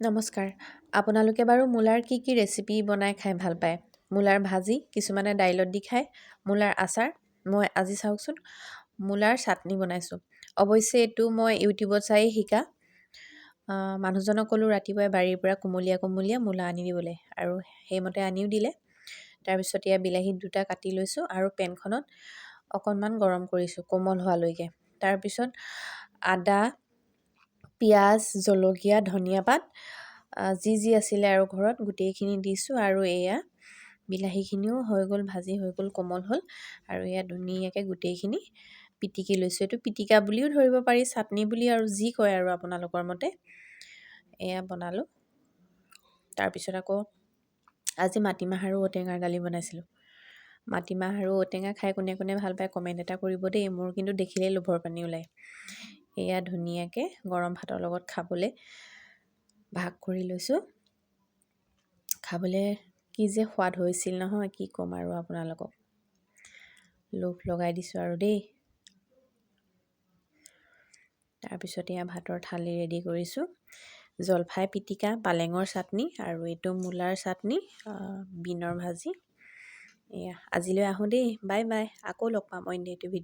নমস্কাৰ। আপোনালোকে বাৰু মূলাৰ কি ৰেচিপি বনাই খাই ভাল পায়? মূলাৰ ভাজি, কিছুমানে দাইলত দি খায়, মূলাৰ আচাৰ। মই আজি চাওকচোন মূলাৰ চাটনি বনাইছোঁ। অৱশ্যে এইটো মই ইউটিউবত চাই শিকা। মানুহজনক ক'লোঁ ৰাতিপুৱাই বাৰীৰ পৰা কোমলীয়া মূলা আনি দিবলৈ, আৰু সেইমতে আনিও দিলে। তাৰপিছত এয়া বিলাহী 2টা কাটি লৈছোঁ আৰু পেনখনত অকণমান গৰম কৰিছোঁ কোমল হোৱালৈকে। তাৰপিছত আদা, পিঁয়াজ, জলকীয়া, ধনিয়া পাত যি আছিলে আৰু ঘৰত গোটেইখিনি দিছোঁ। আৰু এয়া বিলাহীখিনিও হৈ গ'ল, ভাজি হৈ গ'ল, কোমল হ'ল। আৰু এয়া ধুনীয়াকৈ গোটেইখিনি পিটিকি লৈছোঁ। এইটো পিটিকা বুলিও ধৰিব পাৰি, চাটনি বুলি, আৰু যি কয় আৰু আপোনালোকৰ মতে। এয়া বনালোঁ। তাৰপিছত আকৌ আজি মাটিমাহ আৰু ঔটেঙাৰ দালি বনাইছিলোঁ। মাটিমাহ আৰু ঔটেঙা খাই কোনে কোনে ভাল পায় কমেণ্ট এটা কৰিব দেই। মোৰ কিন্তু দেখিলেই লোভৰ পানী ওলায়। এয়া ধুনীয়াকৈ গৰম ভাতৰ লগত খাবলৈ ভাগ কৰি লৈছোঁ। খাবলৈ কি যে সোৱাদ হৈছিল নহয়, কি ক'ম আৰু আপোনালোকক। লোভ লগাই দিছোঁ আৰু দেই। তাৰপিছত এয়া ভাতৰ থালি ৰেডি কৰিছোঁ। জলফাই পিটিকা, পালেঙৰ চাটনি, আৰু এইটো মূলাৰ চাটনি, বিনৰ ভাজি। এয়া আজিলৈ আহোঁ দেই। Bye bye. আকৌ লগ পাম অন্য এটা ভিডিঅ'।